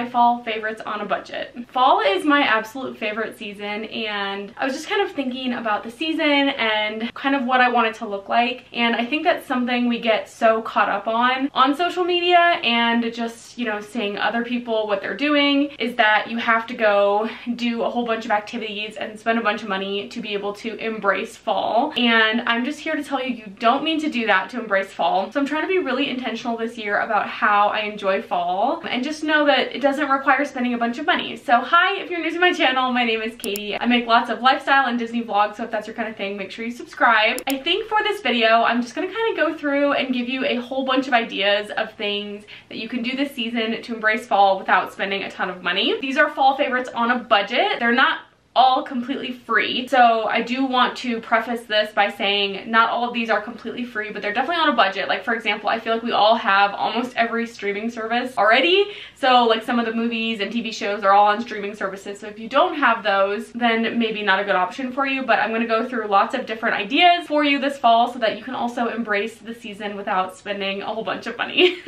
my fall favorites on a budget. Fall is my absolute favorite season, and I was just kind of thinking about the season and kind of what I want it to look like. And I think that's something we get so caught up on social media and just, you know, seeing other people, what they're doing, is that you have to go do a whole bunch of activities and spend a bunch of money to be able to embrace fall. And I'm just here to tell you, you don't need to do that to embrace fall. So I'm trying to be really intentional this year about how I enjoy fall, and just know that it doesn't require spending a bunch of money. So hi, if you're new to my channel, my name is Katie. I make lots of lifestyle and Disney vlogs, so if that's your kind of thing, make sure you subscribe. I think for this video, I'm just gonna kind of go through and give you a whole bunch of ideas of things that you can do this season to embrace fall without spending a ton of money. These are fall favorites on a budget. They're not all completely free. So I do want to preface this by saying not all of these are completely free, but they're definitely on a budget. Like, for example, I feel like we all have almost every streaming service already. So like some of the movies and TV shows are all on streaming services. So if you don't have those, then maybe not a good option for you. But I'm going to go through lots of different ideas for you this fall so that you can also embrace the season without spending a whole bunch of money.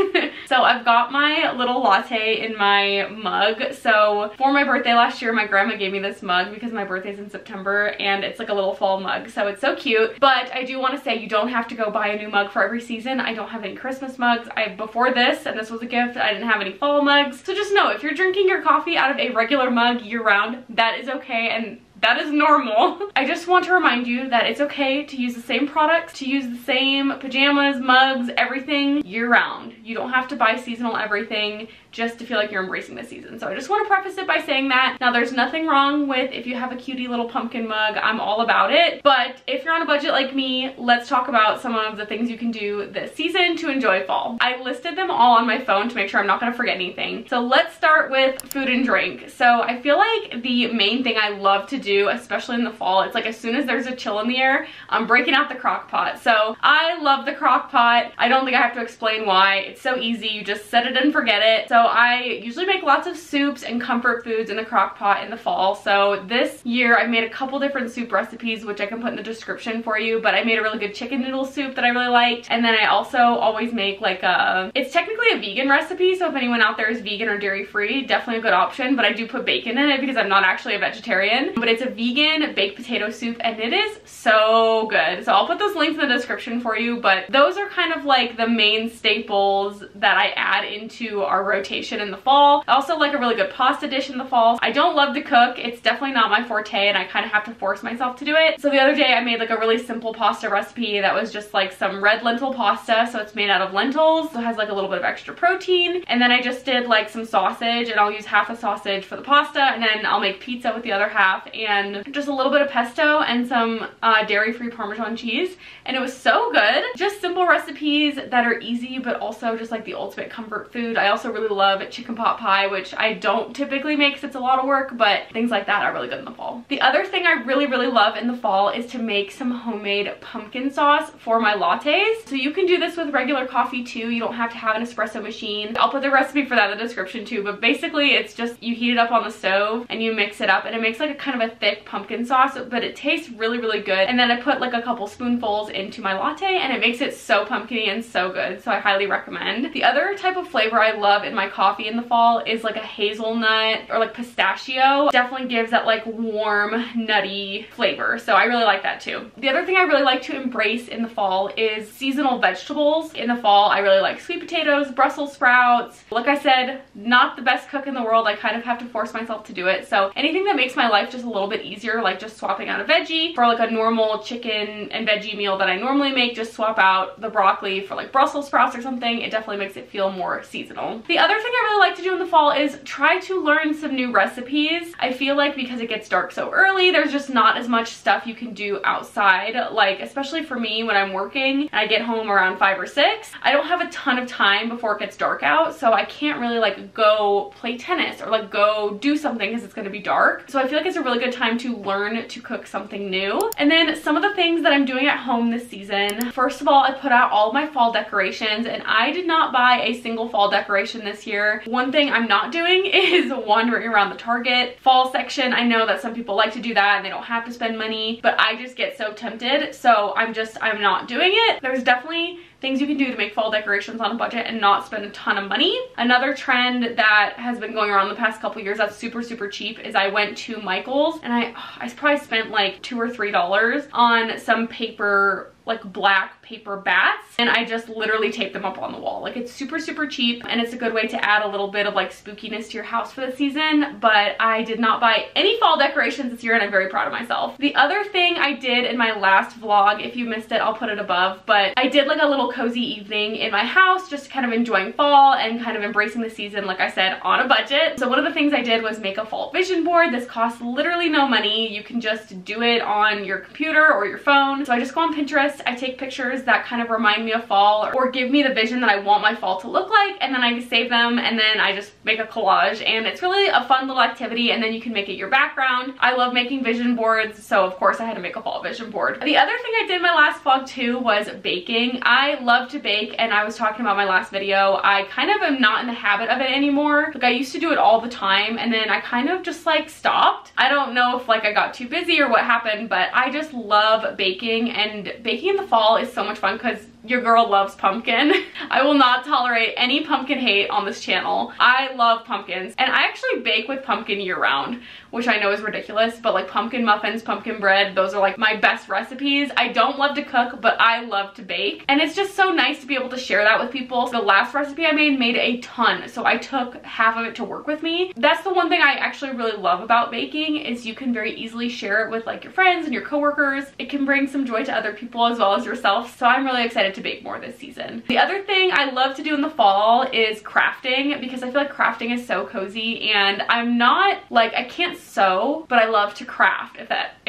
So I've got my little latte in my mug. So for my birthday last year, my grandma gave me this mug because my birthday's in September, and it's like a little fall mug, so it's so cute. But I do want to say you don't have to go buy a new mug for every season. I don't have any Christmas mugs. Before this, and this was a gift, I didn't have any fall mugs. So just know, if you're drinking your coffee out of a regular mug year round, that is okay, and that is normal. I just want to remind you that it's okay to use the same products, to use the same pajamas, mugs, everything year round. You don't have to buy seasonal everything just to feel like you're embracing the season. So I just want to preface it by saying that. Now, there's nothing wrong with if you have a cutie little pumpkin mug. I'm all about it. But if you're on a budget like me, let's talk about some of the things you can do this season to enjoy fall. I listed them all on my phone to make sure I'm not going to forget anything. So let's start with food and drink. So I feel like the main thing I love to do, especially in the fall, it's like as soon as there's a chill in the air, I'm breaking out the crock pot. So I love the crock pot. I don't think I have to explain why. It's so easy. You just set it and forget it. So I usually make lots of soups and comfort foods in the crock pot in the fall. So this year I made a couple different soup recipes, which I can put in the description for you, but I made a really good chicken noodle soup that I really liked. And then I also always make like it's technically a vegan recipe, so if anyone out there is vegan or dairy free, definitely a good option, but I do put bacon in it because I'm not actually a vegetarian. But it's a vegan baked potato soup, and it is so good. So I'll put those links in the description for you, but those are kind of like the main staples that I add into our rotation in the fall. I also like a really good pasta dish in the fall. I don't love to cook. It's definitely not my forte, and I kind of have to force myself to do it. So the other day I made like a really simple pasta recipe that was just like some red lentil pasta. So it's made out of lentils, so it has like a little bit of extra protein. And then I just did like some sausage, and I'll use half the sausage for the pasta, and then I'll make pizza with the other half, and just a little bit of pesto and some dairy-free Parmesan cheese. And it was so good. Just simple recipes that are easy, but also just like the ultimate comfort food. I also really love chicken pot pie, which I don't typically make because it's a lot of work, but things like that are really good in the fall. The other thing I really love in the fall is to make some homemade pumpkin sauce for my lattes. So you can do this with regular coffee too. You don't have to have an espresso machine. I'll put the recipe for that in the description too, but basically it's just you heat it up on the stove and you mix it up, and it makes like a kind of a thick pumpkin sauce, but it tastes really good. And then I put like a couple spoonfuls into my latte, and it makes it so pumpkin-y and so good. So I highly recommend. The other type of flavor I love in my coffee in the fall is like a hazelnut or like pistachio. Definitely gives that like warm, nutty flavor. So I really like that too. The other thing I really like to embrace in the fall is seasonal vegetables. In the fall, I really like sweet potatoes, Brussels sprouts. Like I said, not the best cook in the world. I kind of have to force myself to do it. So anything that makes my life just a little bit easier, like just swapping out a veggie for like a normal chicken and veggie meal that I normally make, just swap out the broccoli for like Brussels sprouts or something. It definitely makes it feel more seasonal. The other thing I really like to do in the fall is try to learn some new recipes. I feel like because it gets dark so early, there's just not as much stuff you can do outside. Like, especially for me when I'm working and I get home around 5 or 6, I don't have a ton of time before it gets dark out, so I can't really like go play tennis or like go do something because it's going to be dark. So I feel like it's a really good time to learn to cook something new. And then some of the things that I'm doing at home this season. First of all, I put out all of my fall decorations, and I did not buy a single fall decoration this year. One thing I'm not doing is wandering around the Target fall section. I know that some people like to do that and they don't have to spend money, but I just get so tempted. So I'm not doing it. There's definitely things you can do to make fall decorations on a budget and not spend a ton of money. Another trend that has been going around the past couple years that's super, super cheap is I went to Michael's and I probably spent like $2 or $3 on some paper, like black paper bats, and I just literally taped them up on the wall. Like, it's super, super cheap, and it's a good way to add a little bit of like spookiness to your house for the season. But I did not buy any fall decorations this year, and I'm very proud of myself. The other thing I did in my last vlog, if you missed it, I'll put it above, but I did like a little cozy evening in my house, just kind of enjoying fall and kind of embracing the season, like I said, on a budget. So one of the things I did was make a fall vision board. This costs literally no money. You can just do it on your computer or your phone. So I just go on Pinterest, I take pictures that kind of remind me of fall or give me the vision that I want my fall to look like, and then I save them, and then I just make a collage, and it's really a fun little activity, and then you can make it your background. I love making vision boards, so of course I had to make a fall vision board. The other thing I did in my last vlog too was baking. I love to bake, and I was talking about my last video, I kind of am not in the habit of it anymore. Like, I used to do it all the time, and then I kind of just like stopped. I don't know if like I got too busy or what happened, but I just love baking, and baking in the fall is so much fun because your girl loves pumpkin. I will not tolerate any pumpkin hate on this channel. I love pumpkins, and I actually bake with pumpkin year round, which I know is ridiculous, but like pumpkin muffins, pumpkin bread, those are like my best recipes. I don't love to cook, but I love to bake, and it's just so nice to be able to share that with people. The last recipe I made a ton, so I took half of it to work with me. That's the one thing I actually really love about baking, is you can very easily share it with like your friends and your coworkers. It can bring some joy to other people as well as yourself, so I'm really excited to bake more this season. The other thing I love to do in the fall is crafting, because I feel like crafting is so cozy, and I'm not like, I can't sew, but I love to craft, if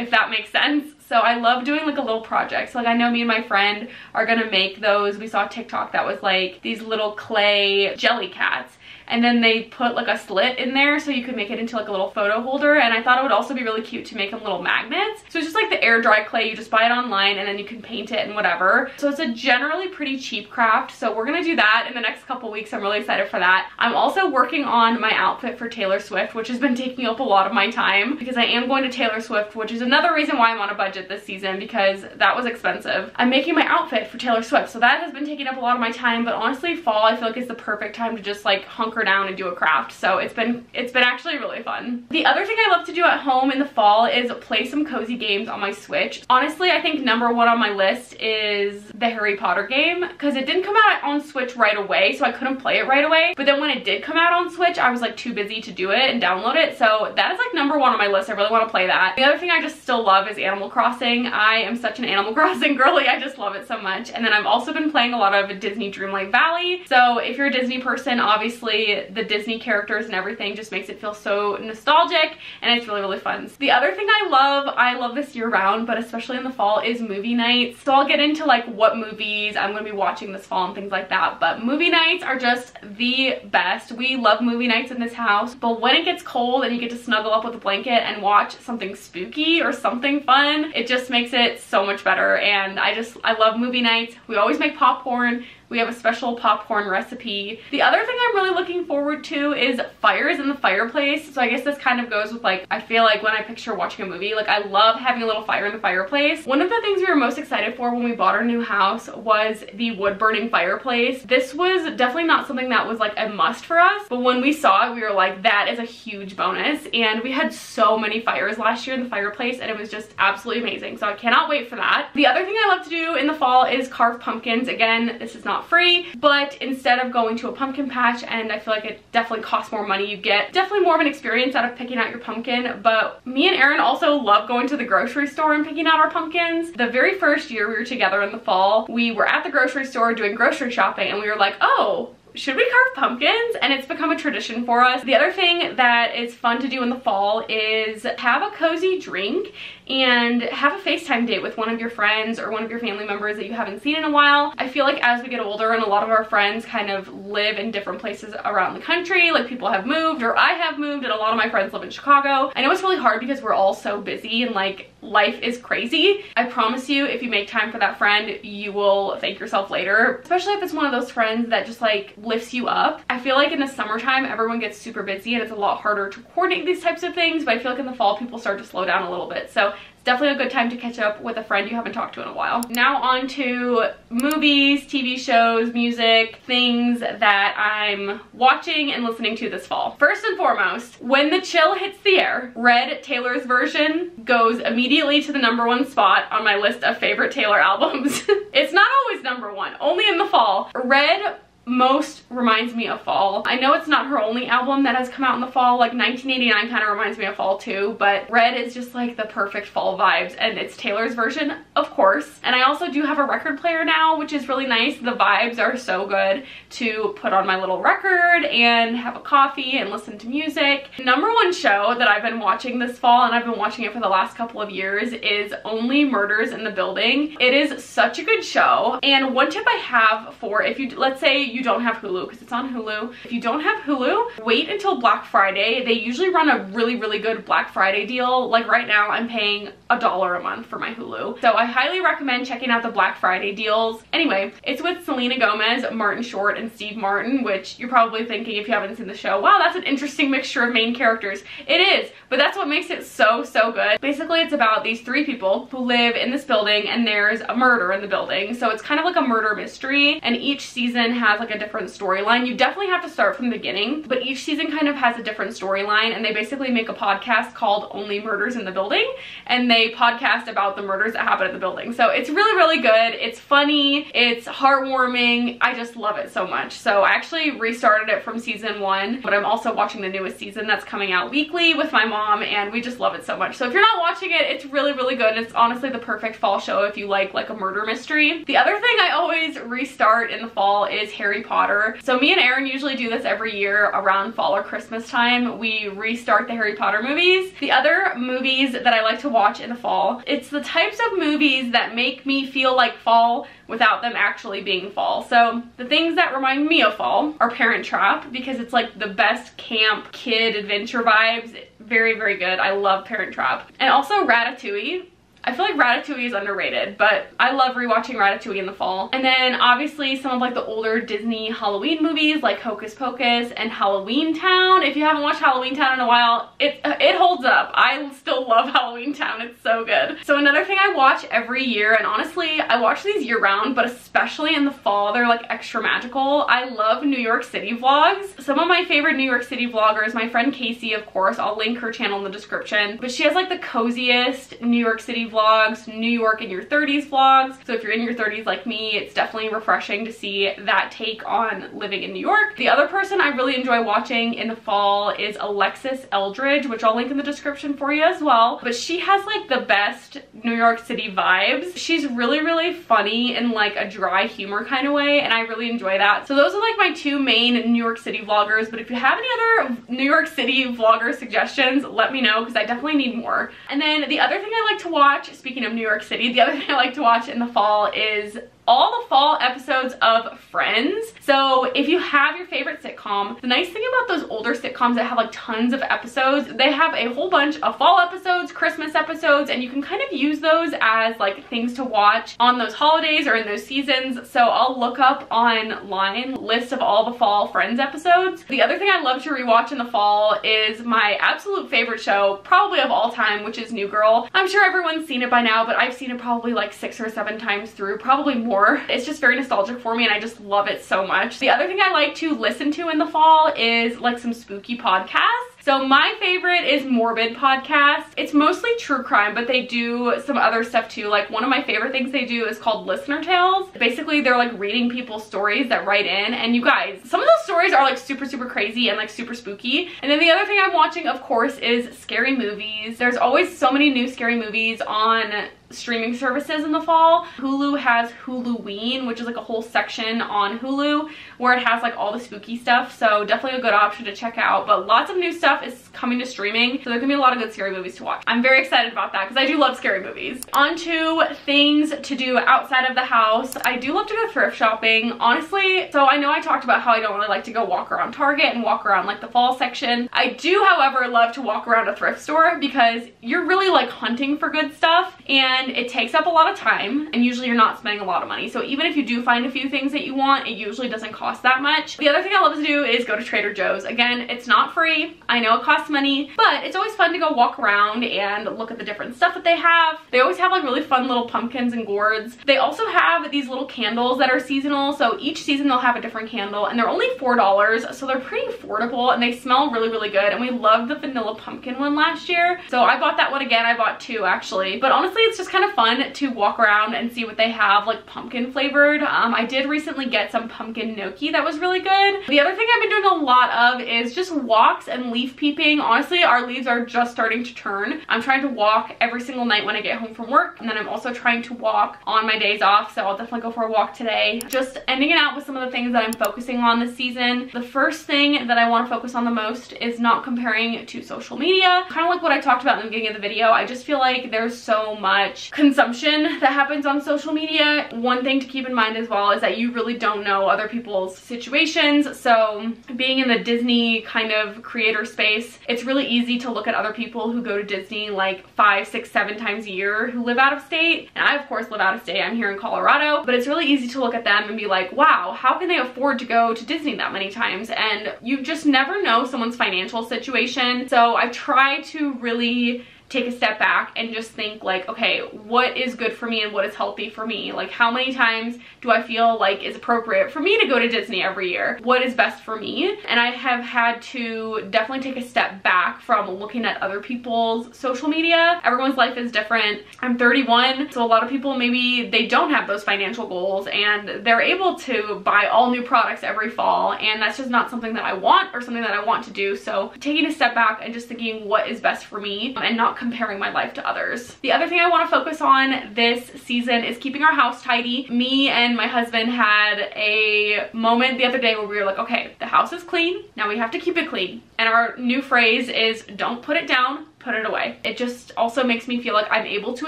that makes sense. So I love doing like a little project. So like, I know me and my friend are gonna make those. We saw a TikTok that was like these little clay jelly cats, and then they put like a slit in there so you could make it into like a little photo holder, and I thought it would also be really cute to make them little magnets. So it's just like the air dry clay, you just buy it online and then you can paint it and whatever. So it's a generally pretty cheap craft, so we're gonna do that in the next couple weeks. I'm really excited for that. I'm also working on my outfit for Taylor Swift, which has been taking up a lot of my time because I am going to Taylor Swift, which is another reason why I'm on a budget this season, because that was expensive. I'm making my outfit for Taylor Swift, so that has been taking up a lot of my time, but honestly fall I feel like is the perfect time to just like hunker down and do a craft. So it's been actually really fun. The other thing I love to do at home in the fall is play some cozy games on my Switch. Honestly, I think number one on my list is the Harry Potter game, because it didn't come out on Switch right away, so I couldn't play it right away. But then when it did come out on Switch, I was like too busy to do it and download it. So that is like number one on my list. I really want to play that. The other thing I just still love is Animal Crossing. I am such an Animal Crossing girly. I just love it so much. And then I've also been playing a lot of Disney Dreamlight Valley. So if you're a Disney person, obviously the Disney characters and everything just makes it feel so nostalgic, and it's really, really fun. The other thing I love this year round, but especially in the fall, is movie nights. So I'll get into like what movies I'm going to be watching this fall and things like that, but movie nights are just the best. We love movie nights in this house, but when it gets cold and you get to snuggle up with a blanket and watch something spooky or something fun, it just makes it so much better. And I love movie nights. We always make popcorn. We have a special popcorn recipe. The other thing I'm really looking forward to is fires in the fireplace. So I guess this kind of goes with like, I feel like when I picture watching a movie, like I love having a little fire in the fireplace. One of the things we were most excited for when we bought our new house was the wood burning fireplace. This was definitely not something that was like a must for us, but when we saw it, we were like, that is a huge bonus. And we had so many fires last year in the fireplace, and it was just absolutely amazing. So I cannot wait for that. The other thing I love to do in the fall is carve pumpkins. Again, this is not free, but instead of going to a pumpkin patch, and I feel like it definitely costs more money, you get definitely more of an experience out of picking out your pumpkin. But me and Erin also love going to the grocery store and picking out our pumpkins. The very first year we were together in the fall, we were at the grocery store doing grocery shopping, and we were like, oh, should we carve pumpkins? And it's become a tradition for us. The other thing that is fun to do in the fall is have a cozy drink and have a FaceTime date with one of your friends or one of your family members that you haven't seen in a while. I feel like as we get older and a lot of our friends kind of live in different places around the country, like people have moved or I have moved, and a lot of my friends live in Chicago. I know it's really hard because we're all so busy and like life is crazy. I promise you, if you make time for that friend, you will thank yourself later, especially if it's one of those friends that just like lifts you up. I feel like in the summertime, everyone gets super busy and it's a lot harder to coordinate these types of things, but I feel like in the fall, people start to slow down a little bit. So It's definitely a good time to catch up with a friend you haven't talked to in a while. Now on to movies, TV shows, music, things that I'm watching and listening to this fall. First and foremost, When the Chill Hits the Air, Red, Taylor's version, goes immediately to the #1 spot on my list of favorite Taylor albums. It's not always #1, only in the fall. Red most reminds me of fall. I know it's not her only album that has come out in the fall, like 1989 kind of reminds me of fall too, but Red is just like the perfect fall vibes, and it's Taylor's version, of course. And I also do have a record player now, which is really nice. The vibes are so good to put on my little record and have a coffee and listen to music. #1 show that I've been watching this fall, and I've been watching it for the last couple of years, is Only Murders in the Building. It is such a good show, and one tip I have for if you, let's say you don't have Hulu, because it's on Hulu. If you don't have Hulu, wait until Black Friday. They usually run a really good Black Friday deal. Like right now, I'm paying $1 a month for my Hulu. So I highly recommend checking out the Black Friday deals. Anyway, it's with Selena Gomez, Martin Short, and Steve Martin, which you're probably thinking if you haven't seen the show, wow, that's an interesting mixture of main characters. It is, but that's what makes it so good. Basically, it's about these 3 people who live in this building, and there's a murder in the building. So it's kind of like a murder mystery, and each season has like a different storyline. You definitely have to start from the beginning, but each season kind of has a different storyline, and they basically make a podcast called Only Murders in the Building, and they podcast about the murders that happen at the building. So it's really good. It's funny, it's heartwarming. I just love it so much. So I actually restarted it from season 1, but I'm also watching the newest season that's coming out weekly with my mom, and we just love it so much. So if you're not watching it, it's really good. It's honestly the perfect fall show if you like a murder mystery. The other thing I always restart in the fall is Harry Potter. So me and Aaron usually do this every year around fall or Christmas time. We restart the Harry Potter movies. The other movies that I like to watch in the fall, it's the types of movies that make me feel like fall without them actually being fall. So the things that remind me of fall are Parent Trap, because it's like the best camp kid adventure vibes. Very good. I love Parent Trap. And also Ratatouille. I feel like Ratatouille is underrated, but I love rewatching Ratatouille in the fall. And then obviously some of like the older Disney Halloween movies like Hocus Pocus and Halloween Town. If you haven't watched Halloween Town in a while, it holds up. I still love Halloween Town. It's so good. So another thing I watch every year, and honestly I watch these year round, but especially in the fall, they're like extra magical. I love New York City vlogs. Some of my favorite New York City vloggers, my friend Casey, of course, I'll link her channel in the description, but she has like the coziest New York City vlogs, New York in your 30s vlogs. So if you're in your 30s like me, it's definitely refreshing to see that take on living in New York. The other person I really enjoy watching in the fall is Alexis Eldridge, which I'll link in the description for you as well. But she has like the best New York City vibes. She's really funny in like a dry humor kind of way, and I really enjoy that. So those are like my 2 main New York City vloggers, but if you have any other New York City vlogger suggestions, let me know, because I definitely need more. And then the other thing I like to watch, speaking of New York City, the other thing I like to watch in the fall is all the fall episodes of Friends. So if you have your favorite sitcom, the nice thing about those older sitcoms that have like tons of episodes, they have a whole bunch of fall episodes, Christmas episodes, and you can kind of use those as like things to watch on those holidays or in those seasons. So I'll look up online list of all the fall Friends episodes. The other thing I love to rewatch in the fall is my absolute favorite show, probably of all time, which is New Girl. I'm sure everyone's seen it by now, but I've seen it probably like 6 or 7 times through, probably more. It's just very nostalgic for me, and I just love it so much. The other thing I like to listen to in the fall is like some spooky podcasts. So my favorite is Morbid Podcast. It's mostly true crime, but they do some other stuff too. Like one of my favorite things they do is called Listener Tales. Basically, they're like reading people's stories that write in, and you guys, some of those stories are like super crazy and like super spooky. And then the other thing I'm watching, of course, is scary movies. There's always so many new scary movies on streaming services in the fall. Hulu has Huluween, which is like a whole section on Hulu where it has like all the spooky stuff, so definitely a good option to check out. But lots of new stuff is coming to streaming, so there can be a lot of good scary movies to watch. I'm very excited about that because I do love scary movies. On to things to do outside of the house. I do love to go thrift shopping, honestly. So I know I talked about how I don't really like to go walk around Target and walk around like the fall section. I do, however, love to walk around a thrift store because you're really like hunting for good stuff, and and it takes up a lot of time, and usually you're not spending a lot of money. So even if you do find a few things that you want, it usually doesn't cost that much. The other thing I love to do is go to Trader Joe's. Again, it's not free. I know it costs money, but it's always fun to go walk around and look at the different stuff that they have. They always have like really fun little pumpkins and gourds. They also have these little candles that are seasonal. So each season they'll have a different candle, and they're only $4. So they're pretty affordable, and they smell really, really good. And we loved the vanilla pumpkin one last year. So I bought that one again. I bought two actually, but honestly, it's just kind of fun to walk around and see what they have like pumpkin flavored. I did recently get some pumpkin gnocchi that was really good. The other thing I've been doing a lot of is just walks and leaf peeping. Honestly, our leaves are just starting to turn. I'm trying to walk every single night when I get home from work, and then I'm also trying to walk on my days off, so I'll definitely go for a walk today. Just ending it out with some of the things that I'm focusing on this season. The first thing that I want to focus on the most is not comparing to social media. Kind of like what I talked about in the beginning of the video. I just feel like there's so much consumption that happens on social media. One thing to keep in mind as well is that you really don't know other people's situations. So being in the Disney kind of creator space, it's really easy to look at other people who go to Disney like 5, 6, 7 times a year who live out of state. And I of course live out of state. I'm here in Colorado, but it's really easy to look at them and be like, wow, how can they afford to go to Disney that many times? And you just never know someone's financial situation. So I try to really take a step back and just think like, okay, what is good for me and what is healthy for me? Like, how many times do I feel like is appropriate for me to go to Disney every year? What is best for me? And I have had to definitely take a step back from looking at other people's social media. Everyone's life is different. I'm 31, so a lot of people, maybe they don't have those financial goals and they're able to buy all new products every fall, and that's just not something that I want or something that I want to do. So taking a step back and just thinking what is best for me and not comparing my life to others. The other thing I want to focus on this season is keeping our house tidy. Me and my husband had a moment the other day where we were like, okay, the house is clean, now we have to keep it clean. And our new phrase is, don't put it down, put it away. It just also makes me feel like I'm able to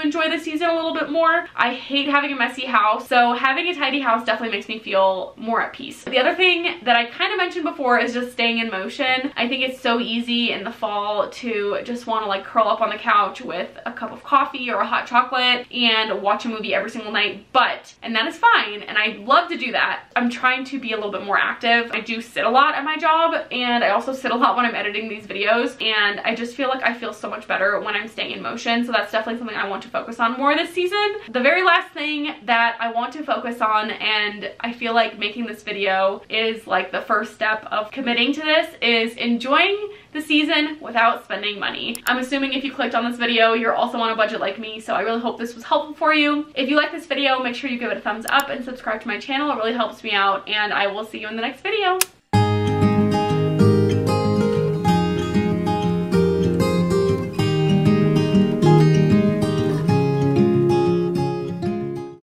enjoy the season a little bit more. I hate having a messy house, so having a tidy house definitely makes me feel more at peace. The other thing that I kind of mentioned before is just staying in motion. I think it's so easy in the fall to just want to like curl up on the couch with a cup of coffee or a hot chocolate and watch a movie every single night, and that is fine, and I love to do that. I'm trying to be a little bit more active. I do sit a lot at my job, and I also sit a lot when I'm editing these videos, and I just feel like I feel so much better when I'm staying in motion. So that's definitely something I want to focus on more this season. The very last thing that I want to focus on, and I feel like making this video is like the first step of committing to this, is enjoying the season without spending money. I'm assuming if you clicked on this video, you're also on a budget like me, so I really hope this was helpful for you. If you like this video, make sure you give it a thumbs up and subscribe to my channel. It really helps me out, and I will see you in the next video.